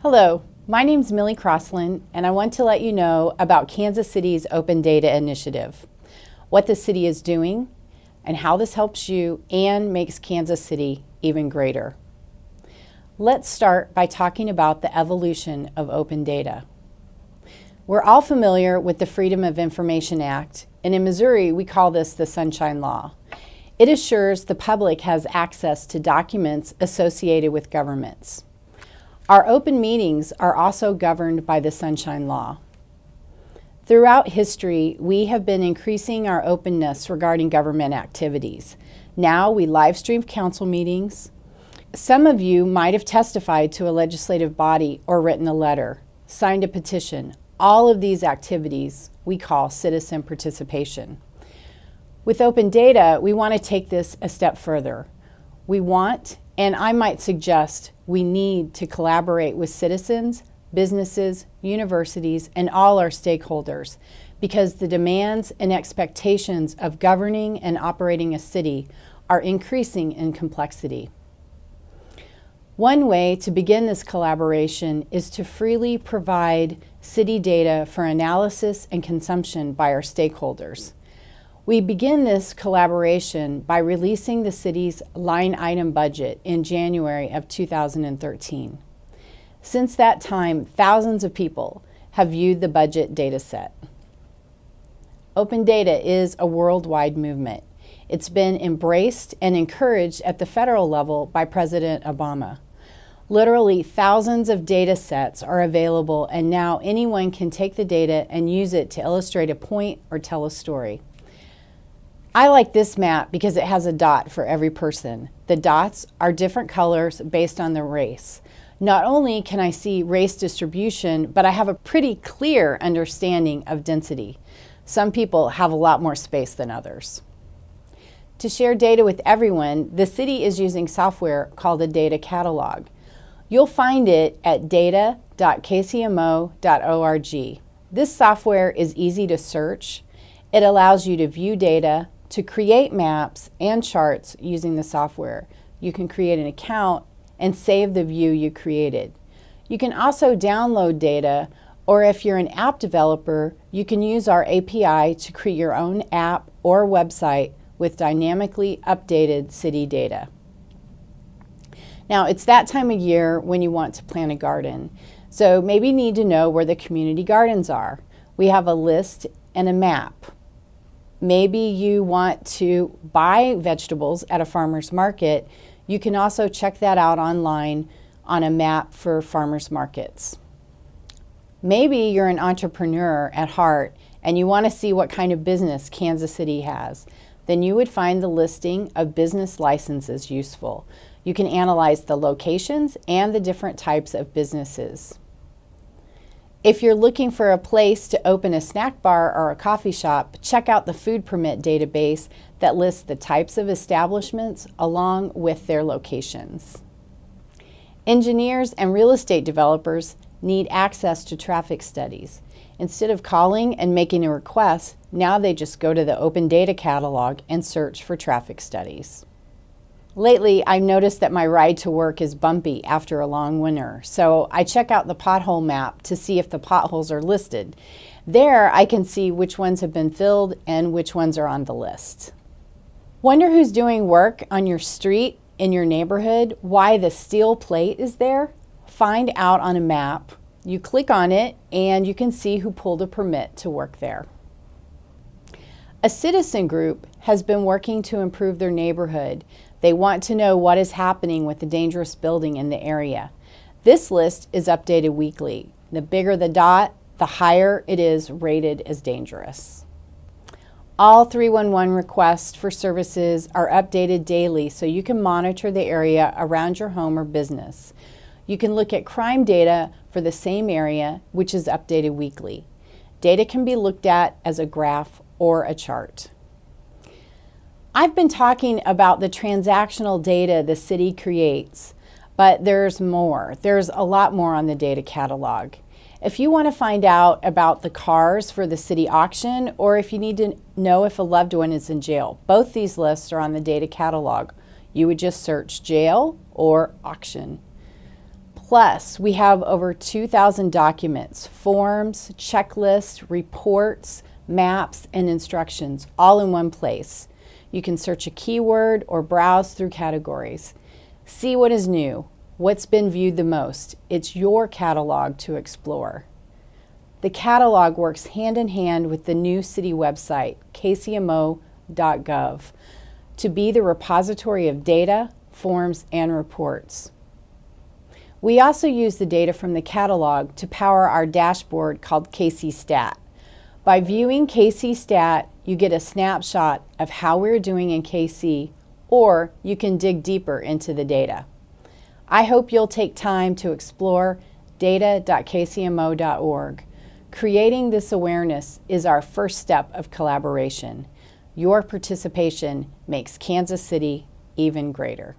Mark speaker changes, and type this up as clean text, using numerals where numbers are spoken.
Speaker 1: Hello, my name's Millie Crossland, and I want to let you know about Kansas City's Open Data Initiative, what the city is doing, and how this helps you and makes Kansas City even greater. Let's start by talking about the evolution of open data. We're all familiar with the Freedom of Information Act, and in Missouri we call this the Sunshine Law. It assures the public has access to documents associated with governments. Our open meetings are also governed by the Sunshine Law. Throughout history, we have been increasing our openness regarding government activities. Now we live stream council meetings. Some of you might have testified to a legislative body or written a letter, signed a petition. All of these activities we call citizen participation. With open data, we want to take this a step further. We want, and I might suggest, we need to collaborate with citizens, businesses, universities, and all our stakeholders because the demands and expectations of governing and operating a city are increasing in complexity. One way to begin this collaboration is to freely provide city data for analysis and consumption by our stakeholders. We begin this collaboration by releasing the city's line item budget in January of 2013. Since that time, thousands of people have viewed the budget dataset. Open data is a worldwide movement. It's been embraced and encouraged at the federal level by President Obama. Literally thousands of data sets are available, and now anyone can take the data and use it to illustrate a point or tell a story. I like this map because it has a dot for every person. The dots are different colors based on the race. Not only can I see race distribution, but I have a pretty clear understanding of density. Some people have a lot more space than others. To share data with everyone, the city is using software called a data catalog. You'll find it at data.kcmo.org. This software is easy to search. It allows you to view data, to create maps and charts using the software. You can create an account and save the view you created. You can also download data, or if you're an app developer, you can use our API to create your own app or website with dynamically updated city data. Now, it's that time of year when you want to plant a garden. So maybe you need to know where the community gardens are. We have a list and a map. Maybe you want to buy vegetables at a farmer's market. You can also check that out online on a map for farmers markets. Maybe you're an entrepreneur at heart and you want to see what kind of business Kansas City has. Then you would find the listing of business licenses useful. You can analyze the locations and the different types of businesses. If you're looking for a place to open a snack bar or a coffee shop, check out the food permit database that lists the types of establishments along with their locations. Engineers and real estate developers need access to traffic studies. Instead of calling and making a request, now they just go to the Open Data Catalog and search for traffic studies. Lately, I've noticed that my ride to work is bumpy after a long winter, so I check out the pothole map to see if the potholes are listed. There, I can see which ones have been filled and which ones are on the list. Wonder who's doing work on your street, in your neighborhood, why the steel plate is there? Find out on a map. You click on it, and you can see who pulled a permit to work there. A citizen group has been working to improve their neighborhood. They want to know what is happening with the dangerous building in the area. This list is updated weekly. The bigger the dot, the higher it is rated as dangerous. All 311 requests for services are updated daily so you can monitor the area around your home or business. You can look at crime data for the same area, which is updated weekly. Data can be looked at as a graph or a chart. I've been talking about the transactional data the city creates, but there's more. There's a lot more on the data catalog. If you want to find out about the cars for the city auction, or if you need to know if a loved one is in jail, both these lists are on the data catalog. You would just search jail or auction. Plus, we have over 2,000 documents, forms, checklists, reports, maps, and instructions all in one place. You can search a keyword or browse through categories. See what is new, what's been viewed the most. It's your catalog to explore. The catalog works hand in hand with the new city website, kcmo.gov, to be the repository of data, forms, and reports. We also use the data from the catalog to power our dashboard called KC Stat. By viewing KC Stat, you get a snapshot of how we're doing in KC, or you can dig deeper into the data. I hope you'll take time to explore data.kcmo.org. Creating this awareness is our first step of collaboration. Your participation makes Kansas City even greater.